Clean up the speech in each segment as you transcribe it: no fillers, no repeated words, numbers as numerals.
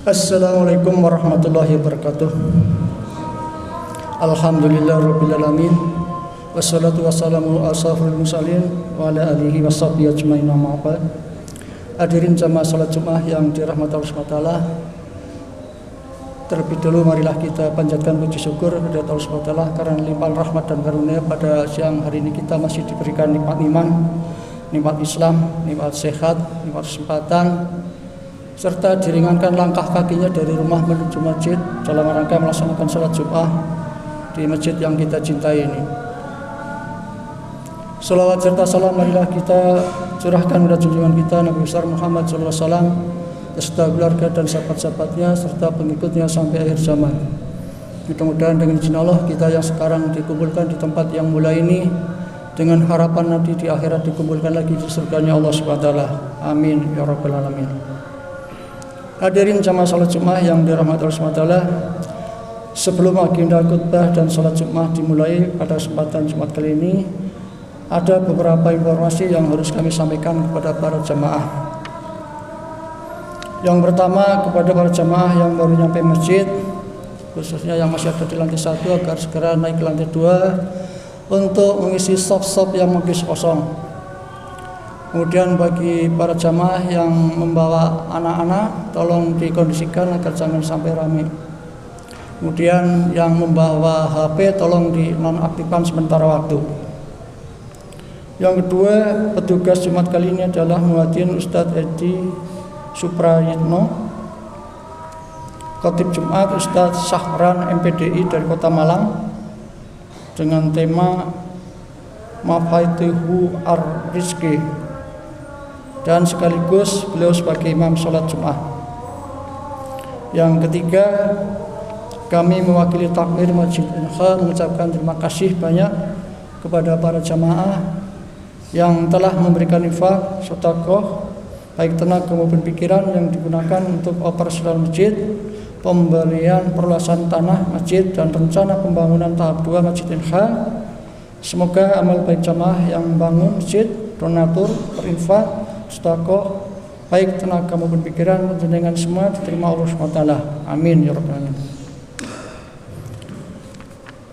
Assalamualaikum warahmatullahi wabarakatuh. Alhamdulillah rabbil alamin. Wassalatu wassalamu ala asyrafil mursalin wa ala alihi washabbihi ajmain amma ba'd. Hadirin jamaah salat Jumat yang dirahmati Allah Subhanahu wa taala. Terlebih dahulu marilah kita panjatkan puji syukur kepada Allah Subhanahu wa taala karena limpahan rahmat dan karunia pada siang hari ini kita masih diberikan nikmat iman, nikmat Islam, nikmat sehat, nikmat kesempatan, serta diringankan langkah kakinya dari rumah menuju masjid dalam rangka melaksanakan salat Jumat di masjid yang kita cintai ini. Salawat serta salam marilah kita curahkan kepada junjungan kita Nabi besar Muhammad SAW beserta keluarga dan sahabat-sahabatnya serta pengikutnya sampai akhir zaman. Mudah-mudahan dengan izin Allah kita yang sekarang dikumpulkan di tempat yang mulia ini dengan harapan nanti di akhirat dikumpulkan lagi di surganya Allah SWT. Amin ya rabbal alamin. Hadirin jamaah salat Jumat yang dirahmati Allah SWT, sebelum agenda khutbah dan salat Jumat dimulai pada kesempatan Jumat kali ini, ada beberapa informasi yang harus kami sampaikan kepada para jamaah. Yang pertama, kepada para jamaah yang baru nyampe masjid, khususnya yang masih ada di lantai 1, agar segera naik ke lantai 2 untuk mengisi sop-sop yang mungkin kosong. Kemudian bagi para jamaah yang membawa anak-anak, tolong dikondisikan agar jangan sampai ramai. Kemudian yang membawa HP, tolong dinonaktifkan sementara waktu. Yang kedua, petugas Jumat kali ini adalah muadzin Ustadz Edi Suprayitno, khotib Jumat Ustadz Syahran MPDI dari Kota Malang, dengan tema Mafaituhu Ar-Rizki, dan sekaligus beliau sebagai imam sholat Jumat. Yang ketiga, kami mewakili takmir Masjid Inha mengucapkan terima kasih banyak kepada para jamaah yang telah memberikan infak, sedekah, baik tenaga maupun pikiran yang digunakan untuk operasional masjid, pembelian perluasan tanah masjid, dan rencana pembangunan tahap 2 Masjid Inha. Semoga amal baik jamaah yang membangun masjid, donatur, berinfak, sedekah, baik tenaga maupun pikiran dengan semua diterima Allah SWT. Amin ya rabbal alamin.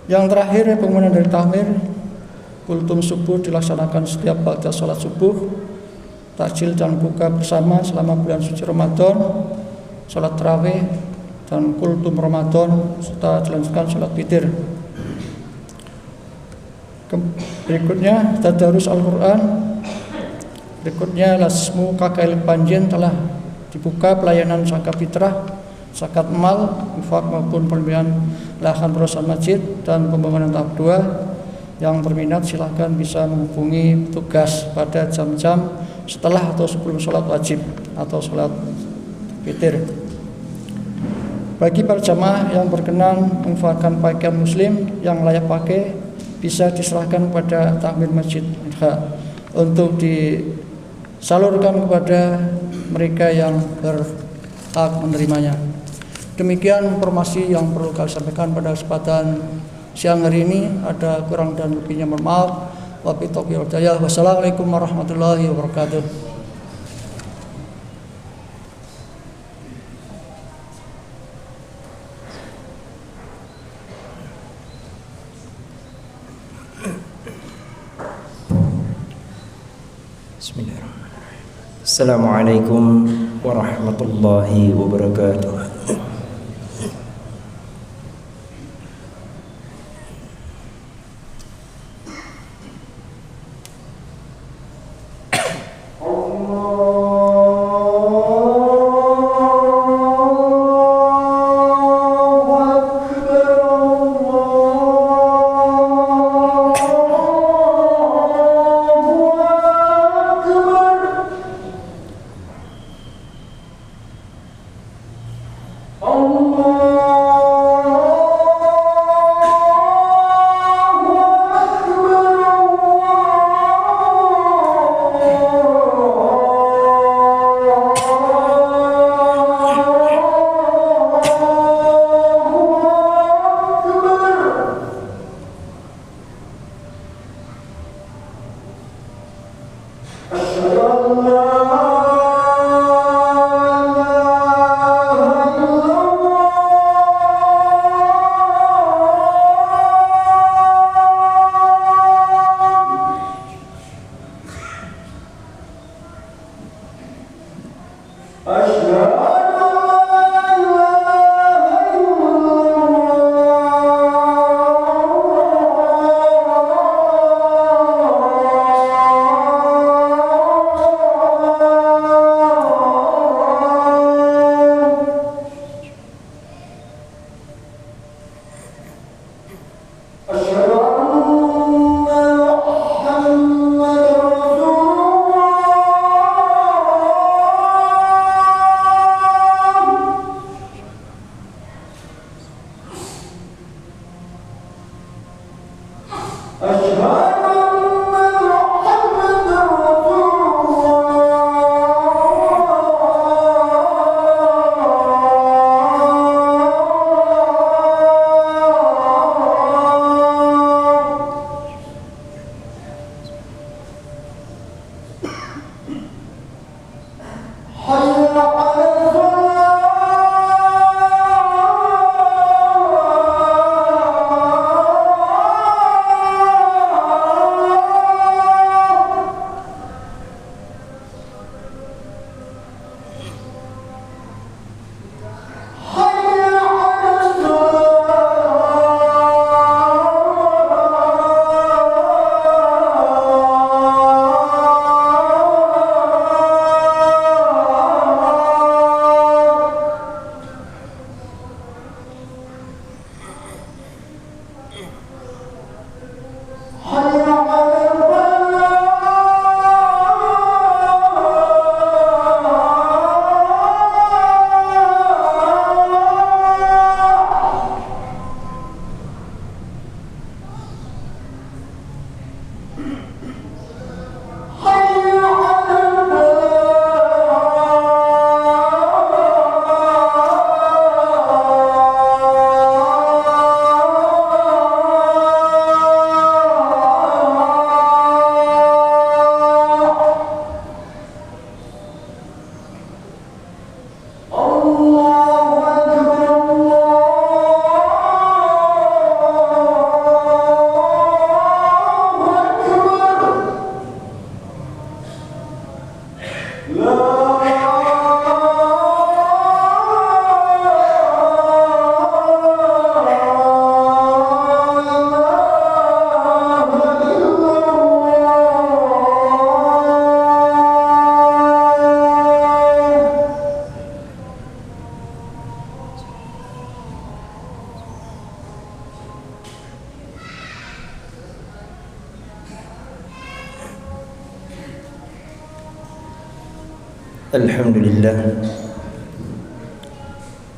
Yang terakhir, pengumuman dari takmir, kultum subuh dilaksanakan setiap ba'da salat subuh, takjil dan buka bersama selama bulan suci Ramadan, salat tarawih dan kultum Ramadan, serta dilanjutkan salat witir. Berikutnya tadarus Al-Quran. Berikutnya Lasmu KKL Panjen telah dibuka pelayanan zakat fitrah, zakat mal, infak maupun pembelian lahan perusahaan masjid dan pembangunan tahap 2. Yang berminat silahkan bisa menghubungi petugas pada jam-jam setelah atau sebelum sholat wajib atau sholat witir. Bagi para jamaah yang berkenan menginfakkan pakaian muslim yang layak pakai, bisa diserahkan kepada takmir Masjid Inha untuk disalurkan kepada mereka yang berhak menerimanya. Demikian informasi yang perlu kami sampaikan pada kesempatan siang hari ini. Ada kurang dan lebihnya mohon maaf. Wabillahi taufiq wal hidayah. Wassalamualaikum warahmatullahi wabarakatuh. Bismillahirrahmanirrahim. Assalamualaikum warahmatullahi wabarakatuh.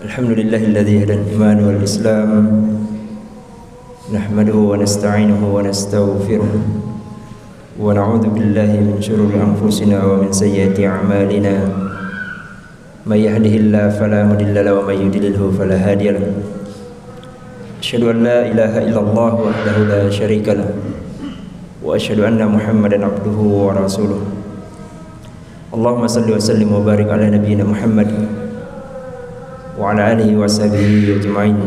Alhamdulillahilladzi hadana al-iman wal islam nahmaduhu wa nasta'inuhu wa nastaghfiruh wa na'udzu billahi min shururi anfusina wa min sayyiati a'malina may yahdihillahu fala mudilla lahu wa may yudlilhu fala hadiya lahu asyhadu an la ilaha illallah wahdahu la syarika lahu wa asyhadu anna muhammadan abduhu wa rasuluh. Allahumma salli wa sallim wa barik ala nabiyyina Muhammad wa ala alihi wa sahbihi ajma'in.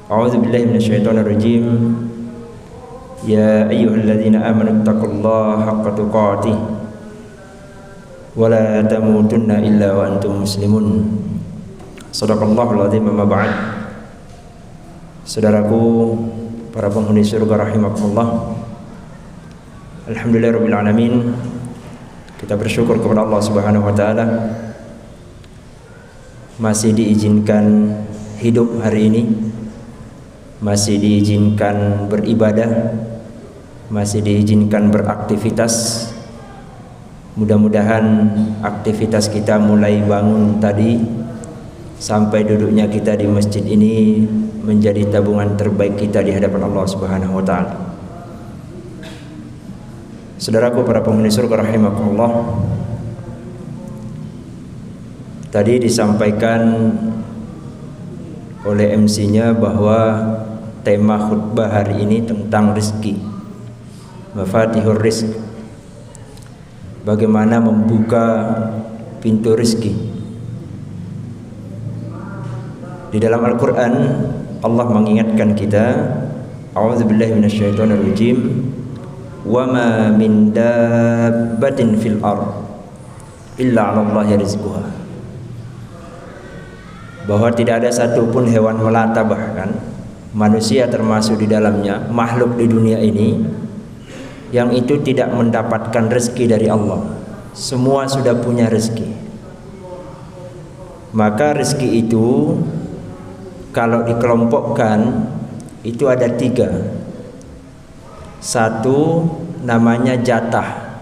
A'udzu billahi minasyaitonir rajim. Ya ayyuhalladzina amanu taqullaha haqqa tuqatih wa la tamutunna illa wa antum muslimun. Shadaqallahul azim. Amma ba'd. Saudaraku para penghuni surga rahimakumullah. Alhamdulillahirabbil alamin. Kita bersyukur kepada Allah Subhanahu wa taala masih diizinkan hidup hari ini, masih diizinkan beribadah, masih diizinkan beraktivitas. Mudah-mudahan aktivitas kita mulai bangun tadi sampai duduknya kita di masjid ini menjadi tabungan terbaik kita di hadapan Allah Subhanahu wa taala. Saudaraku para penghuni surga rahimakumullah, tadi disampaikan oleh MC-nya bahwa tema khutbah hari ini tentang rezeki, mafatihur rizq, bagaimana membuka pintu rezeki. Di dalam Al-Quran Allah mengingatkan kita, a'udzubillahi minasyaitonirrajim, wa ma min dabbatin fil ard illa 'ala Allahi rizquha. Bahwa tidak ada satupun hewan melata, bahkan manusia termasuk di dalamnya, makhluk di dunia ini, yang itu tidak mendapatkan rezeki dari Allah. Semua sudah punya rezeki. Maka rezeki itu kalau dikelompokkan itu ada 3. Satu namanya jatah.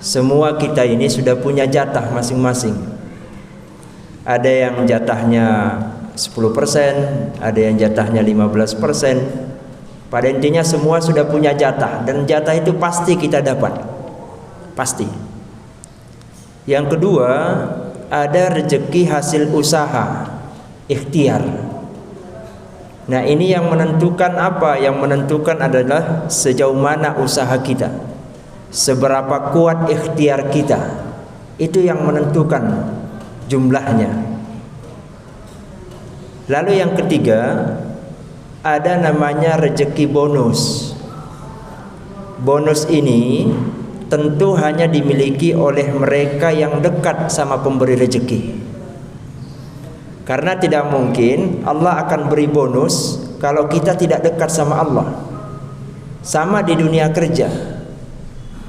Semua kita ini sudah punya jatah masing-masing. Ada yang jatahnya 10%, ada yang jatahnya 15%. Pada intinya semua sudah punya jatah, dan jatah itu pasti kita dapat. Pasti. Yang kedua, ada rezeki hasil usaha, ikhtiar. Nah, ini yang menentukan apa? Yang menentukan adalah sejauh mana usaha kita, seberapa kuat ikhtiar kita. Itu yang menentukan jumlahnya. Lalu yang ketiga, ada namanya rezeki bonus. Bonus ini tentu hanya dimiliki oleh mereka yang dekat sama pemberi rezeki. Karena tidak mungkin Allah akan beri bonus kalau kita tidak dekat sama Allah. Sama di dunia kerja.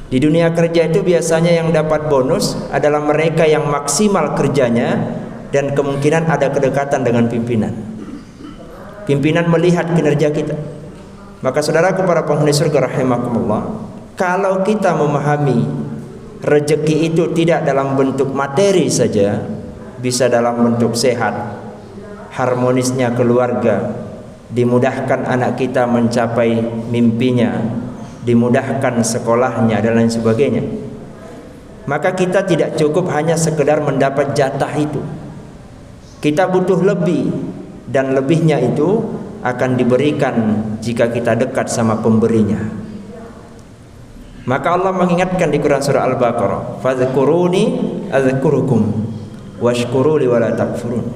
Di dunia kerja itu biasanya yang dapat bonus adalah mereka yang maksimal kerjanya dan kemungkinan ada kedekatan dengan pimpinan. Pimpinan melihat kinerja kita. Maka saudaraku para penghuni surga rahimakumullah, kalau kita memahami rezeki itu tidak dalam bentuk materi saja, bisa dalam bentuk sehat, harmonisnya keluarga, dimudahkan anak kita mencapai mimpinya, dimudahkan sekolahnya dan lain sebagainya, maka kita tidak cukup hanya sekedar mendapat jatah itu. Kita butuh lebih, dan lebihnya itu akan diberikan jika kita dekat sama pemberinya. Maka Allah mengingatkan di Quran surah Al-Baqarah, "Fadhkuruni adzkurukum washkuru li wala takfurun."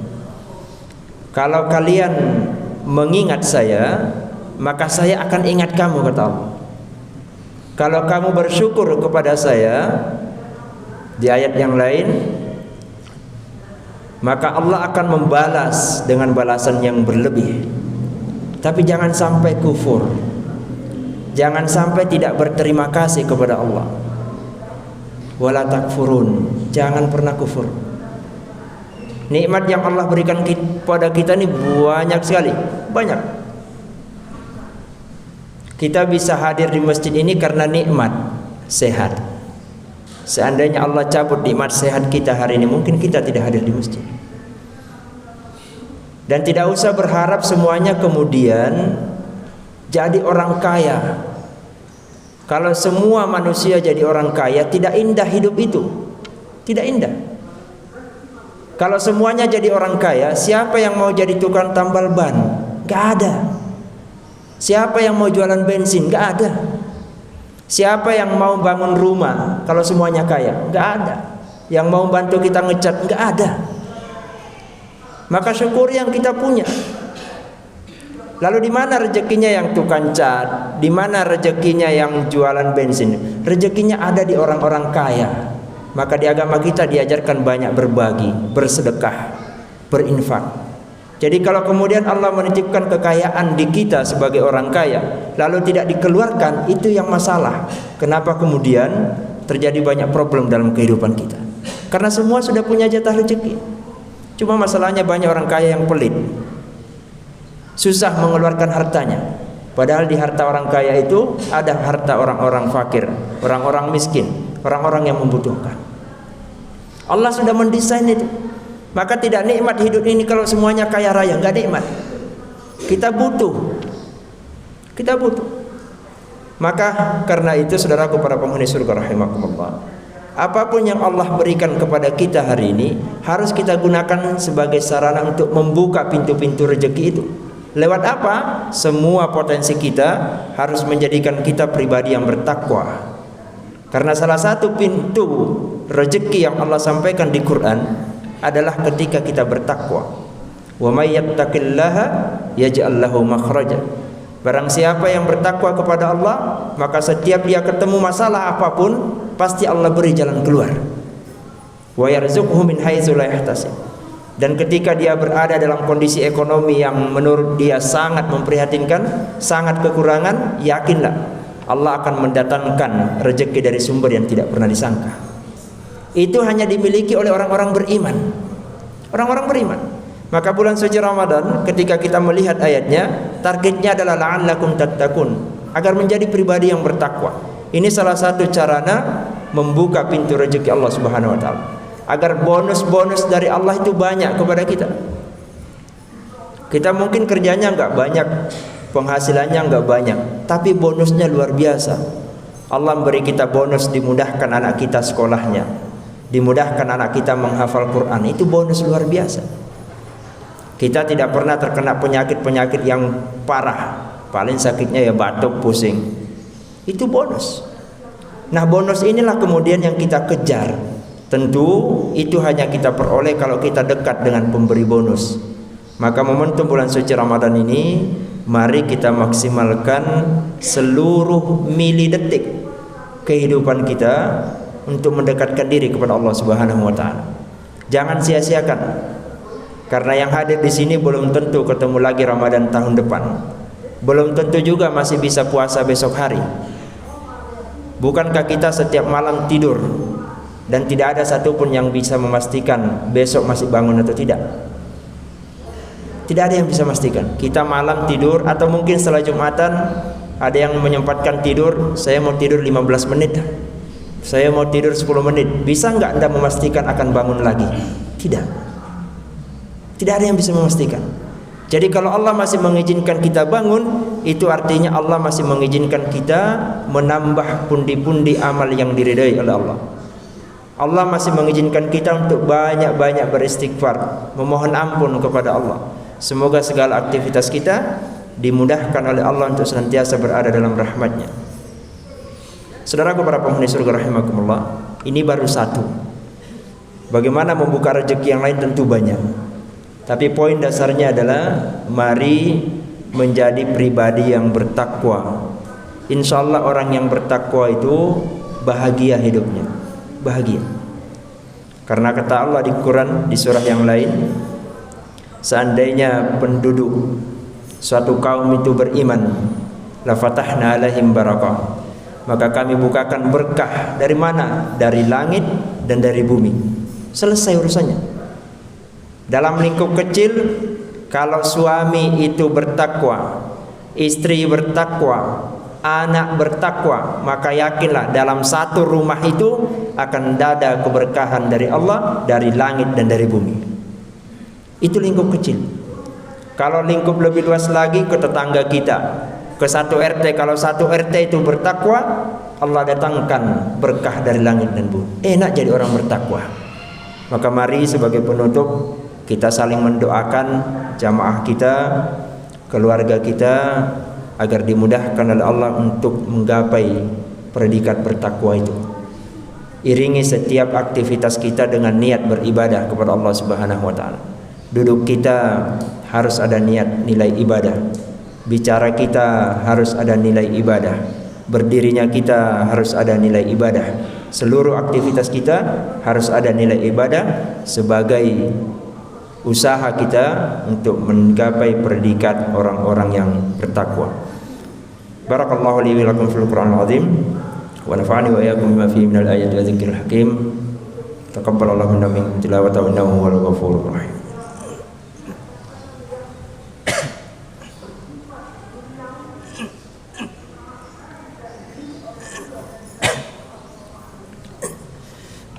Kalau kalian mengingat saya, maka saya akan ingat kamu, kata Allah. Kalau kamu bersyukur kepada saya, di ayat yang lain, maka Allah akan membalas dengan balasan yang berlebih. Tapi jangan sampai kufur, jangan sampai tidak berterima kasih kepada Allah. Wala takfurun, jangan pernah kufur. Nikmat yang Allah berikan kepada kita ini banyak sekali, banyak. Kita bisa hadir di masjid ini karena nikmat sehat. Seandainya Allah cabut nikmat sehat kita hari ini, mungkin kita tidak hadir di masjid. Dan tidak usah berharap semuanya kemudian jadi orang kaya. Kalau semua manusia jadi orang kaya, tidak indah hidup itu. Tidak indah. Kalau semuanya jadi orang kaya, siapa yang mau jadi tukang tambal ban? Gak ada. Siapa yang mau jualan bensin? Gak ada. Siapa yang mau bangun rumah kalau semuanya kaya? Gak ada. Yang mau bantu kita ngecat? Gak ada. Maka syukuri yang kita punya. Lalu di mana rezekinya yang tukang cat? Di mana rezekinya yang jualan bensin? Rezekinya ada di orang-orang kaya. Maka di agama kita diajarkan banyak berbagi, bersedekah, berinfak. Jadi kalau kemudian Allah menitipkan kekayaan di kita sebagai orang kaya, lalu tidak dikeluarkan, itu yang masalah. Kenapa kemudian terjadi banyak problem dalam kehidupan kita? Karena semua sudah punya jatah rezeki. Cuma masalahnya banyak orang kaya yang pelit, susah mengeluarkan hartanya. Padahal di harta orang kaya itu ada harta orang-orang fakir, orang-orang miskin, orang-orang yang membutuhkan. Allah sudah mendesain itu. Maka tidak nikmat hidup ini kalau semuanya kaya raya, enggak nikmat. Kita butuh. Kita butuh. Maka karena itu saudaraku para penghuni surga rahimakumullah, apapun yang Allah berikan kepada kita hari ini harus kita gunakan sebagai sarana untuk membuka pintu-pintu rezeki itu. Lewat apa? Semua potensi kita harus menjadikan kita pribadi yang bertakwa. Karena salah satu pintu rezeki yang Allah sampaikan di Quran adalah ketika kita bertakwa. Wa may yattaqillaha yaj'al lahu makhraja. Barang siapa yang bertakwa kepada Allah, maka setiap dia ketemu masalah apapun, pasti Allah beri jalan keluar. wa yarzuqhu min haitsu la yahtasib. Dan ketika dia berada dalam kondisi ekonomi yang menurut dia sangat memprihatinkan, sangat kekurangan, yakinlah Allah akan mendatangkan rezeki dari sumber yang tidak pernah disangka. Itu hanya dimiliki oleh orang-orang beriman. Orang-orang beriman. Maka bulan suci Ramadan, ketika kita melihat ayatnya, targetnya adalah la'allakum tattaqun, agar menjadi pribadi yang bertakwa. Ini salah satu carana membuka pintu rezeki Allah Subhanahu wa taala, agar bonus-bonus dari Allah itu banyak kepada kita. Kita mungkin kerjanya enggak banyak, penghasilannya enggak banyak, tapi bonusnya luar biasa. Allah memberi kita bonus, dimudahkan anak kita sekolahnya, dimudahkan anak kita menghafal Quran. Itu bonus luar biasa. Kita tidak pernah terkena penyakit-penyakit yang parah. Paling sakitnya ya batuk, pusing. Itu bonus. Nah, bonus inilah kemudian yang kita kejar. Tentu itu hanya kita peroleh kalau kita dekat dengan pemberi bonus. Maka momentum bulan suci Ramadan ini, mari kita maksimalkan seluruh milidetik kehidupan kita untuk mendekatkan diri kepada Allah Subhanahu wa taala. Jangan sia-siakan. Karena yang hadir di sini belum tentu ketemu lagi Ramadan tahun depan. Belum tentu juga masih bisa puasa besok hari. Bukankah kita setiap malam tidur dan tidak ada satupun yang bisa memastikan besok masih bangun atau tidak? Tidak ada yang bisa memastikan. Kita malam tidur, atau mungkin setelah Jumatan ada yang menyempatkan tidur, saya mau tidur 15 menit, saya mau tidur 10 menit. Bisa nggak Anda memastikan akan bangun lagi? Tidak. Tidak ada yang bisa memastikan. Jadi kalau Allah masih mengizinkan kita bangun, itu artinya Allah masih mengizinkan kita menambah pundi-pundi amal yang diridai oleh Allah. Allah masih mengizinkan kita untuk banyak-banyak beristighfar, memohon ampun kepada Allah. Semoga segala aktivitas kita dimudahkan oleh Allah untuk senantiasa berada dalam rahmat-Nya. Saudaraku para penghuni surga rahimakumullah, ini baru satu. Bagaimana membuka rezeki yang lain tentu banyak. Tapi poin dasarnya adalah mari menjadi pribadi yang bertakwa. Insya Allah orang yang bertakwa itu bahagia hidupnya, bahagia. Karena kata Allah di Quran di surah yang lain, seandainya penduduk suatu kaum itu beriman, la fatahna alaihim barakah, maka kami bukakan berkah. Dari mana? Dari langit dan dari bumi. Selesai urusannya. Dalam lingkup kecil, kalau suami itu bertakwa, istri bertakwa, anak bertakwa, maka yakinlah dalam satu rumah itu akan ada keberkahan dari Allah, dari langit dan dari bumi. Itu lingkup kecil. Kalau lingkup lebih luas lagi, ke tetangga kita, ke satu RT. Kalau satu RT itu bertakwa, Allah datangkan berkah dari langit dan bumi. Enak jadi orang bertakwa. Maka mari sebagai penutup kita saling mendoakan jamaah kita, keluarga kita, agar dimudahkan oleh Allah untuk menggapai predikat bertakwa itu. Iringi setiap aktivitas kita dengan niat beribadah kepada Allah Subhanahu wa taala. Duduk kita harus ada niat nilai ibadah. Bicara kita harus ada nilai ibadah. Berdirinya kita harus ada nilai ibadah. Seluruh aktivitas kita harus ada nilai ibadah sebagai usaha kita untuk menggapai predikat orang-orang yang bertakwa. Barakallahu li wa lakum fil Qur'anil azim wa nafa'ani wa iyyakum bima fihi minal ayati wa dzikril hakim. Taqabbalallahu minna minkum tilawatahu innahu huwal ghafurur rahim.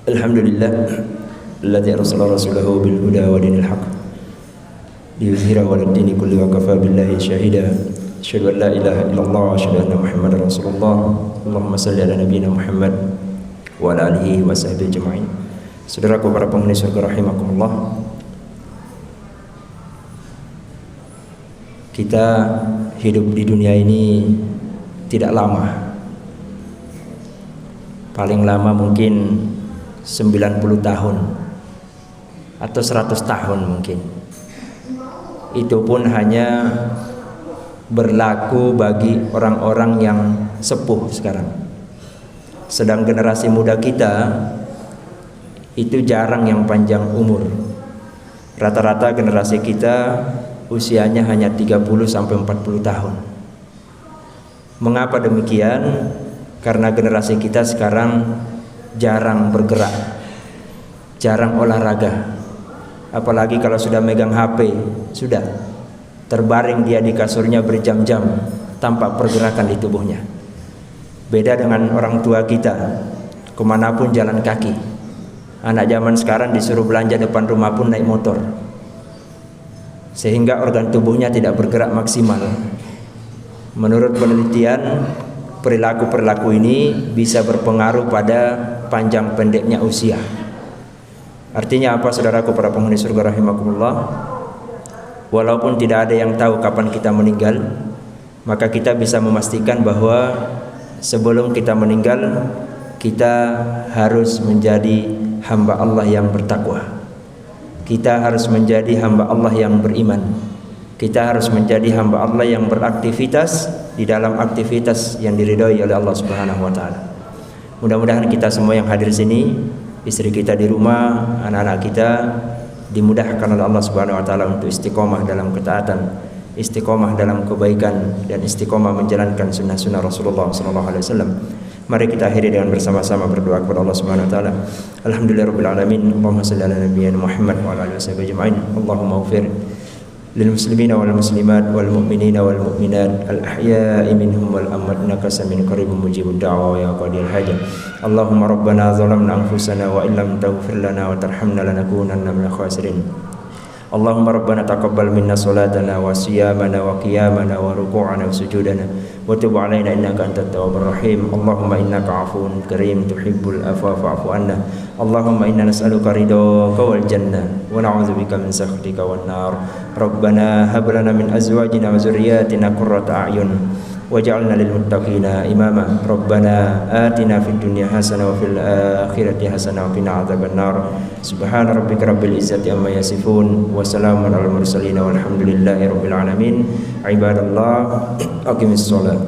Alhamdulillah alladzi arsala rasulahu bil huda wa dinil haqq liyuzhirahu 'alad dini kulli wa kafa billahi shahida. Asyhadu an la ilaha illallah wa asyhadu anna Muhammadar Rasulullah. Allahumma shalli ala nabiyyina Muhammad wa ala alihi wa sahbihi ajma'in. Saudaraku para penghuni surga rahimakumullah, kita hidup di dunia ini tidak lama. Paling lama mungkin 90 tahun atau 100 tahun mungkin. Itu pun hanya berlaku bagi orang-orang yang sepuh sekarang. Sedang generasi muda kita itu jarang yang panjang umur. Rata-rata generasi kita usianya hanya 30 sampai 40 tahun. Mengapa demikian? Karena generasi kita sekarang jarang bergerak, jarang olahraga. Apalagi kalau sudah megang HP, sudah terbaring dia di kasurnya berjam-jam tanpa pergerakan di tubuhnya. Beda dengan orang tua kita, kemanapun jalan kaki. Anak zaman sekarang disuruh belanja depan rumah pun naik motor, sehingga organ tubuhnya tidak bergerak maksimal. Menurut penelitian, perilaku-perilaku ini bisa berpengaruh pada panjang pendeknya usia. Artinya apa, saudaraku para penghuni surga rahimakumullah? Walaupun tidak ada yang tahu kapan kita meninggal, maka kita bisa memastikan bahwa sebelum kita meninggal, kita harus menjadi hamba Allah yang bertakwa. Kita harus menjadi hamba Allah yang beriman. Kita harus menjadi hamba Allah yang beraktivitas di dalam aktivitas yang diridhoi oleh Allah Subhanahu wa taala. Mudah-mudahan kita semua yang hadir sini, istri kita di rumah, anak-anak kita dimudahkan oleh Allah Subhanahu wa taala untuk istiqomah dalam ketaatan, istiqomah dalam kebaikan, dan istiqomah menjalankan sunnah-sunnah Rasulullah sallallahu alaihi wasallam. Mari kita akhiri dengan bersama-sama berdoa kepada Allah Subhanahu wa taala. Alhamdulillahirabbil alamin. Allahumma shalli ala nabiyyina Muhammad wa ala alihi washabihi ajma'in. Allahumma ighfir lil muslimina wal muslimat wal mu'minina wal mu'minat al ahya'i minhum wal amwat innaka samiun qaribun mujibud da'wa ya qadiyal hajat. Allahumma rabbana zalamna anfusana wa illam taghfir lana wa tarhamna lanakunanna minal khasirin. Allahumma rabbana taqabbal minna salatana wa siyamana wa qiyamana wa ruku'ana wa sujudana wa tub alaina innaka antat tawwabur rahim. Allahumma innaka afuwun karim tuhibbul afwa fa'fu anna. Allahumma inna nas'aluka ridhaka wal jannah wa na'udzubika min sakhatika wan nar. Rabbana hab lana min azwajina wa dzurriyyatina qurrata a'yun waj'alna lil muttaqina imama. Rabbana atina fid dunya hasanah wa fil akhirati hasanah wa qina adzabannar. Subhana rabbika rabbil izzati amma yasifun wa salamun alal mursalin walhamdulillahi rabbil alamin. Ibadallah, aqimis shalah.